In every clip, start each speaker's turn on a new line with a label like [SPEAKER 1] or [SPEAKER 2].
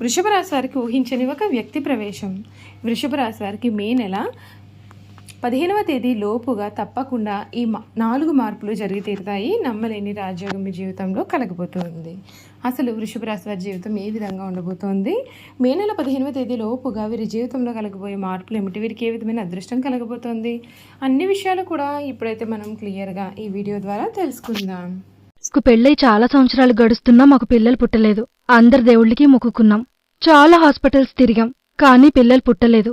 [SPEAKER 1] వృషభ రాశి వారికి ఊహించని ఒక వ్యక్తి ప్రవేశం. వృషభ రాశి వారికి మే నెల 15వ తేదీ లోపుగా తప్పకుండా ఈ 4 మార్పులు జరిగి తీరుతాయి. నమ్మలేని రాజయోగం మీ జీవితంలో కలగబోతోంది. అసలు వృషభ రాశి వారి జీవితం ఏ విధంగా ఉండబోతోంది? మే నెల 15వ తేదీ లోపుగా వీరి జీవితంలో కలగబోయే మార్పులు ఏమిటి? వీరికి ఏ విధమైన అదృష్టం కలగబోతోంది? అన్ని విషయాలు కూడా ఇప్పుడైతే మనం క్లియర్గా ఈ వీడియో ద్వారా తెలుసుకుందాం.
[SPEAKER 2] పెళ్ళై చాలా సంవత్సరాలు గడుస్తున్నా మాకు పిల్లలు పుట్టలేదు. అందరి దేవుళ్ళకి మొక్కుకున్నాం. చాలా హాస్పిటల్స్ తిరిగాం, కానీ పిల్లలు పుట్టలేదు.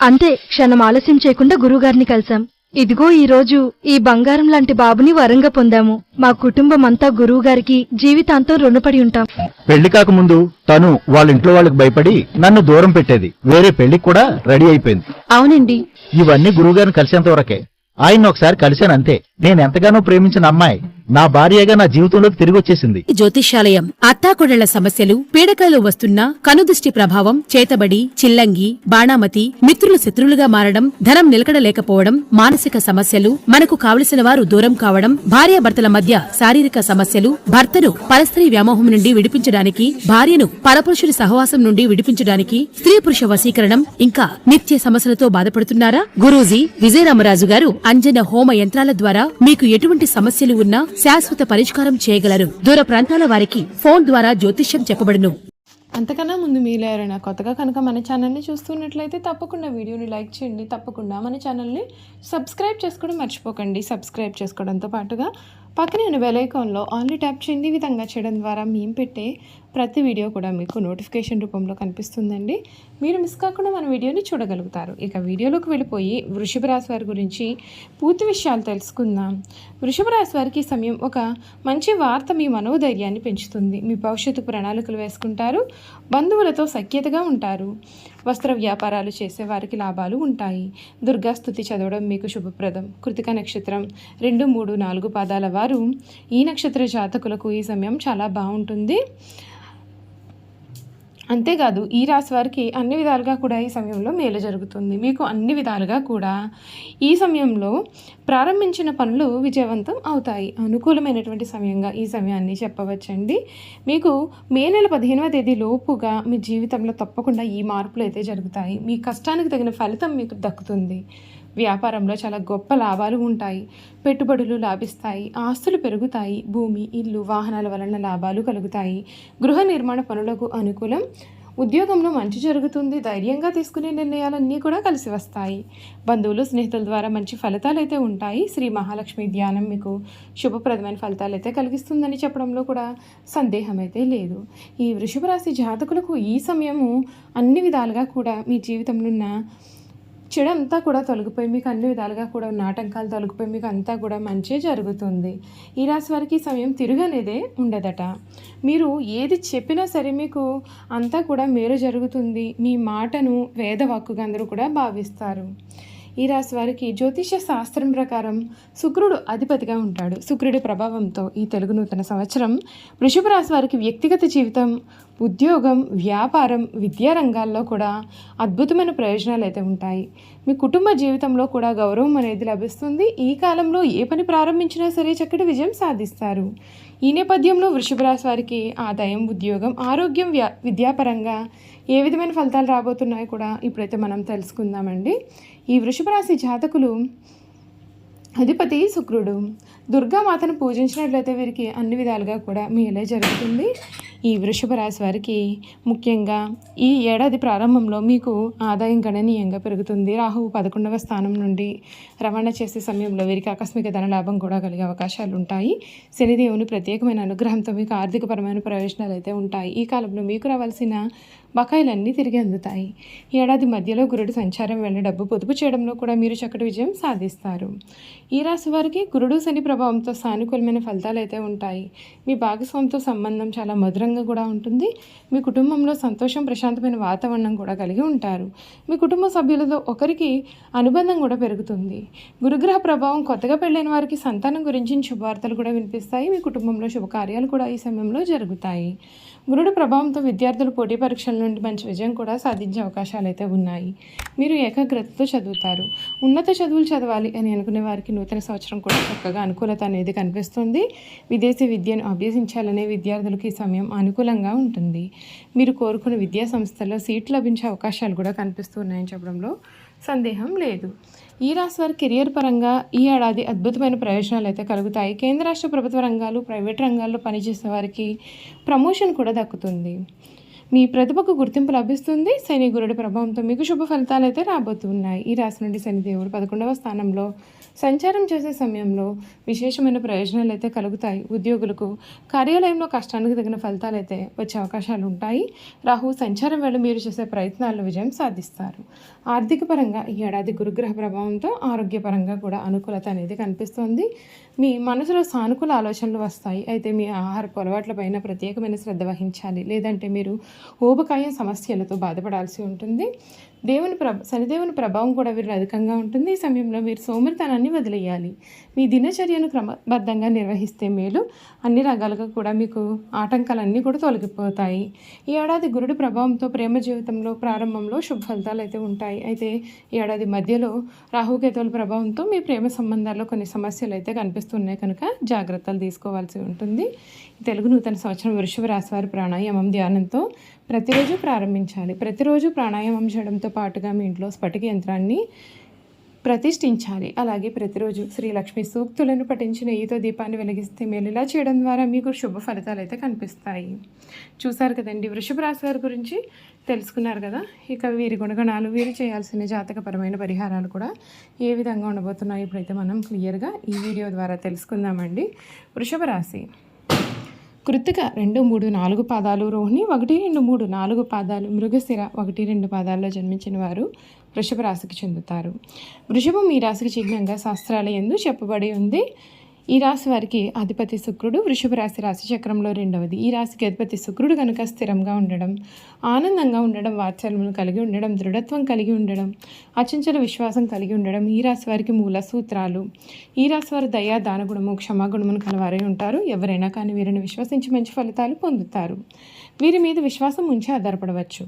[SPEAKER 2] అంతే, క్షణం ఆలస్యం చేయకుండా గురువుగారిని కలిశాం. ఇదిగో ఈ రోజు ఈ బంగారం లాంటి బాబుని వరంగా పొందాము. మా కుటుంబం అంతా గురువుగారికి జీవితాంతం రుణపడి ఉంటాం.
[SPEAKER 3] పెళ్లి కాకముందు తను వాళ్ళ ఇంట్లో వాళ్ళకి భయపడి నన్ను దూరం పెట్టేది. వేరే పెళ్లికి కూడా రెడీ అయిపోయింది.
[SPEAKER 2] అవునండి,
[SPEAKER 3] ఇవన్నీ గురువుగారిని కలిసేంత వరకే. ఆయన్ని ఒకసారి కలిశానంతే. నేను ఎంతగానో ప్రేమించిన అమ్మాయి నా భార్యగా నా జీవితంలోకి తిరిగి వచ్చేసింది.
[SPEAKER 4] జ్యోతిష్యాలయం అత్తాకొడళ్ల సమస్యలు, పీడకలు వస్తున్నా, కనుదృష్టి ప్రభావం, చేతబడి, చిల్లంగి, బాణామతి, మిత్రులు శత్రులుగా మారడం, ధనం నిలకడలేకపోవడం, మానసిక సమస్యలు, మనకు కావలసిన వారు దూరం కావడం, భార్యాభర్తల మధ్య శారీరక సమస్యలు, భర్తను పరస్త్రీ వ్యామోహం నుండి విడిపించడానికి, భార్యను పరపురుషుడి సహవాసం నుండి విడిపించడానికి, స్త్రీ పురుష వశీకరణం, ఇంకా నిత్య సమస్యలతో బాధపడుతున్నారా? గురూజీ విజయరామరాజు గారు అంజన హోమ యంత్రాల ద్వారా మీకు ఎటువంటి సమస్యలు ఉన్నా శాశ్వత పరిష్కారం చేయగలరు. దూర ప్రాంతాల వారికి ఫోన్ ద్వారా జ్యోతిష్యం చెప్పబడును.
[SPEAKER 1] అంతకన్నా ముందు మీరు ఎవరైనా కొత్తగా కనుక మన ఛానల్ని చూస్తున్నట్లయితే తప్పకుండా వీడియోని లైక్ చేయండి. తప్పకుండా మన ఛానల్ని సబ్స్క్రైబ్ చేసుకోవడం మర్చిపోకండి. సబ్స్క్రైబ్ చేసుకోవడంతో పాటుగా పక్కనే ఉన్న బెల్ ఐకాన్లో ఆన్లీ ట్యాప్ చేయండి. ఈ విధంగా చేయడం ద్వారా మేము పెట్టే ప్రతి వీడియో కూడా మీకు నోటిఫికేషన్ రూపంలో కనిపిస్తుందండి. మీరు మిస్ కాకుండా మన వీడియోని చూడగలుగుతారు. ఇక వీడియోలోకి వెళ్ళిపోయి వృషభ రాశి వారి గురించి పూర్తి విషయాలు తెలుసుకుందాం. వృషభ రాశి వారికి సమయం ఒక మంచి వార్త మీ మనోధైర్యాన్ని పెంచుతుంది. మీ భవిష్యత్తు ప్రణాళికలు వేసుకుంటారు. బంధువులతో సఖ్యతగా ఉంటారు. వస్త్ర వ్యాపారాలు చేసే వారికి లాభాలు ఉంటాయి. దుర్గాస్తుతి చదవడం మీకు శుభప్రదం. కృతిక నక్షత్రం 2, 3, 4 పాదాల వారు ఈ నక్షత్ర జాతకులకు ఈ సమయం చాలా బాగుంటుంది. అంతేకాదు ఈ రాశి వారికి అన్ని విధాలుగా కూడా ఈ సమయంలో మేలు జరుగుతుంది. మీకు అన్ని విధాలుగా కూడా ఈ సమయంలో ప్రారంభించిన పనులు విజయవంతం అవుతాయి. అనుకూలమైనటువంటి సమయంగా ఈ సమయాన్ని చెప్పవచ్చండి. మీకు మే నెల 15వ తేదీ లోపుగా మీ జీవితంలో తప్పకుండా ఈ మార్పులు అయితే జరుగుతాయి. మీ కష్టానికి తగిన ఫలితం మీకు దక్కుతుంది. వ్యాపారంలో చాలా గొప్ప లాభాలు ఉంటాయి. పెట్టుబడులు లాభిస్తాయి. ఆస్తులు పెరుగుతాయి. భూమి, ఇల్లు, వాహనాల వలన లాభాలు కలుగుతాయి. గృహ నిర్మాణ పనులకు అనుకూలం. ఉద్యోగంలో మంచి జరుగుతుంది. ధైర్యంగా తీసుకునే నిర్ణయాలన్నీ కూడా కలిసి వస్తాయి. బంధువులు, స్నేహితుల ద్వారా మంచి ఫలితాలు అయితే ఉంటాయి. శ్రీ మహాలక్ష్మి ధ్యానం మీకు శుభప్రదమైన ఫలితాలు అయితే కలిగిస్తుందని చెప్పడంలో కూడా సందేహం అయితే లేదు. ఈ వృషభ రాశి జాతకులకు ఈ సమయము అన్ని విధాలుగా కూడా మీ జీవితంలో ఉన్న చెడంతా కూడా తొలగిపోయి మీకు అన్ని విధాలుగా కూడా ఉన్న ఆటంకాలు తొలగిపోయి మీకు అంతా కూడా మంచి జరుగుతుంది. ఈ రాశి వారికి సమయం తిరుగనేదే ఉండదట. మీరు ఏది చెప్పినా సరే మీకు అంతా కూడా మేలు జరుగుతుంది. మీ మాటను వేదవాక్కుగా అందరూ కూడా భావిస్తారు. ఈ రాశి వారికి జ్యోతిష శాస్త్రం ప్రకారం శుక్రుడు అధిపతిగా ఉంటాడు. శుక్రుడి ప్రభావంతో ఈ తెలుగు నూతన సంవత్సరం వృషభ రాశి వారికి వ్యక్తిగత జీవితం, ఉద్యోగం, వ్యాపారం, విద్యా రంగాల్లో కూడా అద్భుతమైన ప్రయోజనాలు అయితే ఉంటాయి. మీ కుటుంబ జీవితంలో కూడా గౌరవం అనేది లభిస్తుంది. ఈ కాలంలో ఏ పని ప్రారంభించినా సరే చక్కటి విజయం సాధిస్తారు. ఈ నేపథ్యంలో వృషభ రాశి వారికి ఆదాయం, ఉద్యోగం, ఆరోగ్యం, విద్యాపరంగా ఏ విధమైన ఫలితాలు రాబోతున్నాయో కూడా ఇప్పుడైతే మనం తెలుసుకుందామండి. ఈ వృషభ రాశి జాతకులు అధిపతి శుక్రుడు. దుర్గామాతను పూజించినట్లయితే వీరికి అన్ని విధాలుగా కూడా మేలే జరుగుతుంది. ఈ వృషభ రాశి వారికి ముఖ్యంగా ఈ ఏడాది ప్రారంభంలో మీకు ఆదాయం గణనీయంగా పెరుగుతుంది. రాహువు 11వ స్థానం నుండి రవాణా చేసే సమయంలో వీరికి ఆకస్మిక ధనలాభం కూడా కలిగే అవకాశాలు ఉంటాయి. శనిదేవుని ప్రత్యేకమైన అనుగ్రహంతో మీకు ఆర్థికపరమైన ప్రయోజనాలు అయితే ఉంటాయి. ఈ కాలంలో మీకు రావాల్సిన బకాయిలన్నీ తిరిగి అందుతాయి. ఏడాది మధ్యలో గురుడు సంచారం వెళ్ళి డబ్బు పొదుపు చేయడంలో కూడా మీరు చక్కటి విజయం సాధిస్తారు. ఈ రాశి వారికి గురుడు, శని ప్రభావంతో సానుకూలమైన ఫలితాలు అయితే ఉంటాయి. మీ భాగస్వామితో సంబంధం చాలా మధురంగా కూడా ఉంటుంది. మీ కుటుంబంలో సంతోషం, ప్రశాంతమైన వాతావరణం కూడా కలిగి ఉంటారు. మీ కుటుంబ సభ్యులతో ఒకరికి అనుబంధం కూడా పెరుగుతుంది. గురుగ్రహ ప్రభావం కొత్తగా పెళ్ళైన వారికి సంతానం గురించి శుభవార్తలు కూడా వినిపిస్తాయి. మీ కుటుంబంలో శుభకార్యాలు కూడా ఈ సమయంలో జరుగుతాయి. గురుడు ప్రభావంతో విద్యార్థులు పోటీ పరీక్షల నుండి మంచి విజయం కూడా సాధించే అవకాశాలు అయితే ఉన్నాయి. మీరు ఏకాగ్రతతో చదువుతారు. ఉన్నత చదువులు చదవాలి అని అనుకునే వారికి నూతన సంవత్సరం కూడా చక్కగా అనుకూలత అనేది కనిపిస్తుంది. విదేశీ విద్యను అభ్యసించాలనే విద్యార్థులకు ఈ సమయం అనుకూలంగా ఉంటుంది. మీరు కోరుకున్న విద్యా సంస్థల్లో సీట్లు లభించే అవకాశాలు కూడా కనిపిస్తున్నాయని చెప్పడంలో సందేహం లేదు. ఈ రాశి వారి కెరియర్ పరంగా ఈ ఏడాది అద్భుతమైన ప్రయోజనాలు అయితే కలుగుతాయి. కేంద్ర రాష్ట్ర ప్రభుత్వ రంగాలు, ప్రైవేట్ రంగాల్లో పనిచేసే వారికి ప్రమోషన్ కూడా దక్కుతుంది. మీ ప్రతిభకు గుర్తింపు లభిస్తుంది. శని గురుడి ప్రభావంతో మీకు శుభ ఫలితాలు అయితే రాబోతున్నాయి. ఈ రాశి నుండి శనిదేవుడు 11వ స్థానంలో సంచారం చేసే సమయంలో విశేషమైన ప్రయోజనాలు అయితే కలుగుతాయి. ఉద్యోగులకు కార్యాలయంలో కష్టానికి తగిన ఫలితాలు అయితే వచ్చే అవకాశాలు ఉంటాయి. రాహు సంచారం వేళ మీరు చేసే ప్రయత్నాల్లో విజయం సాధిస్తారు. ఆర్థిక పరంగా ఈ ఏడాది గురుగ్రహ ప్రభావంతో ఆరోగ్యపరంగా కూడా అనుకూలత అనేది కనిపిస్తుంది. మీ మనసులో సానుకూల ఆలోచనలు వస్తాయి. అయితే మీ ఆహారపు అలవాట్లపైన ప్రత్యేకమైన శ్రద్ధ వహించాలి, లేదంటే మీరు ఊబకాయం సమస్యలతో బాధపడాల్సి ఉంటుంది. శనిదేవుని ప్రభావం కూడా వీరిలో అధికంగా ఉంటుంది. ఈ సమయంలో మీరు సోమరితనాన్ని వదిలేయాలి. మీ దినచర్యను క్రమబద్ధంగా నిర్వహిస్తే మేలు. అన్ని రంగాలుగా కూడా మీకు ఆటంకాలన్నీ కూడా తొలగిపోతాయి. ఈ ఏడాది గురుడి ప్రభావంతో ప్రేమ జీవితంలో ప్రారంభంలో శుభ ఫలితాలు అయితే ఉంటాయి. అయితే ఈ ఏడాది మధ్యలో రాహుకేతువుల ప్రభావంతో మీ ప్రేమ సంబంధాల్లో కొన్ని సమస్యలు అయితే కనిపిస్తున్నాయి కనుక జాగ్రత్తలు తీసుకోవాల్సి ఉంటుంది. తెలుగు నూతన సంవత్సరం వృషభ రాశి వారి ప్రాణాయామం ధ్యానంతో ప్రతిరోజు ప్రారంభించాలి. ప్రతిరోజు ప్రాణాయామం చేయడంతో పాటుగా మీ ఇంట్లో స్ఫటిక యంత్రాన్ని ప్రతిష్ఠించాలి. అలాగే ప్రతిరోజు శ్రీలక్ష్మి సూక్తులను పఠించి నెయ్యితో దీపాన్ని వెలిగిస్తే మేలు. ఇలా చేయడం ద్వారా మీకు శుభ ఫలితాలు అయితే కనిపిస్తాయి. చూసారు కదండి, వృషభ రాశి వారి గురించి తెలుసుకున్నారు కదా. ఇక వీరి గుణగణాలు, వీరు చేయాల్సిన జాతకపరమైన పరిహారాలు కూడా ఏ విధంగా ఉండబోతున్నాయి ఇప్పుడైతే మనం క్లియర్గా ఈ వీడియో ద్వారా తెలుసుకుందామండి. వృషభ రాశి కృత్తిక 2, 3, 4 పాదాలు, రోహిణి 1, 2, 3, 4 పాదాలు, మృగశిర 1, 2 పాదాల్లో జన్మించిన వారు వృషభ రాశికి చెందుతారు. వృషభం ఈ రాశికి చిహ్నంగా శాస్త్రాల యందు చెప్పబడి ఉంది. ఈ రాశి వారికి అధిపతి శుక్రుడు. వృషభ రాశి రాశి చక్రంలో 2వది. ఈ రాశికి అధిపతి శుక్రుడు కనుక స్థిరంగా ఉండడం, ఆనందంగా ఉండడం, వాత్సల్యమును కలిగి ఉండడం, దృఢత్వం కలిగి ఉండడం, అచంచల విశ్వాసం కలిగి ఉండడం ఈ రాశి వారికి మూల సూత్రాలు. ఈ రాశి వారు దయా, దానగుణము, క్షమాగుణమును కలవారై ఉంటారు. ఎవరైనా కానీ వీరిని విశ్వసించి మంచి ఫలితాలు పొందుతారు. వీరి మీద విశ్వాసం ఉంచి ఆధారపడవచ్చు.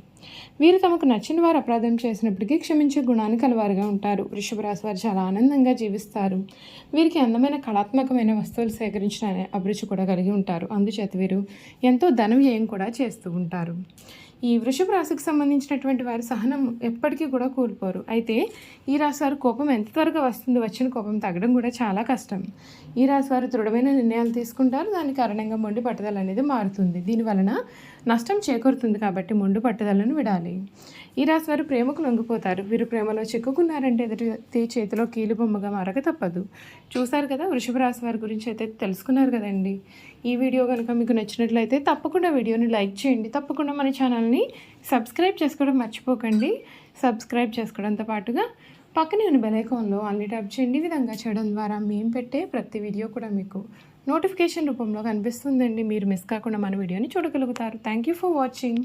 [SPEAKER 1] వీరు తమకు నచ్చిన వారు అపరాధం చేసినప్పటికీ క్షమించే గుణాన్ని కలవారుగా ఉంటారు. వృషభ రాశి వారు చాలా ఆనందంగా జీవిస్తారు. వీరికి అందమైన కళాత్మకమైన వస్తువులు సేకరించిన అభిరుచి కూడా కలిగి ఉంటారు. అందుచేత వీరు ఎంతో ధన వ్యయం కూడా చేస్తూ ఉంటారు. ఈ వృషభ రాశికి సంబంధించినటువంటి వారి సహనం ఎప్పటికీ కూడా కోల్పోరు. అయితే ఈ రాశి వారి కోపం ఎంత త్వరగా వస్తుందో వచ్చిన కోపం తగ్గడం కూడా చాలా కష్టం. ఈ రాశి వారు దృఢమైన నిర్ణయాలు తీసుకుంటారు. దాని కారణంగా మొండి పట్టుదల అనేది మారుతుంది. దీనివలన నష్టం చేకూరుతుంది కాబట్టి మొండి పట్టుదలను విడాలి. ఈ రాశి వారు ప్రేమకు లొంగిపోతారు. వీరు ప్రేమలో చిక్కుకున్నారంటే ఎదుటి చేతిలో కీలుబొమ్మగా మారక తప్పదు. చూసారు కదా, వృషభ రాశి వారి గురించి అయితే తెలుసుకున్నారు కదండి. ఈ వీడియో కనుక మీకు నచ్చినట్లయితే తప్పకుండా వీడియోని లైక్ చేయండి. తప్పకుండా మన ఛానల్ని సబ్స్క్రైబ్ చేసుకోవడం మర్చిపోకండి. సబ్స్క్రైబ్ చేసుకోవడంతో పాటుగా పక్కనే ఉన్న బెల్ ఐకాన్లో ఆల్ని ట్యాప్ చేయండి. ఈ విధంగా చేయడం ద్వారా మేము పెట్టే ప్రతి వీడియో కూడా మీకు నోటిఫికేషన్ రూపంలో కనిపిస్తుందండి. మీరు మిస్ కాకుండా మన వీడియోని చూడగలుగుతారు. Thank you for watching.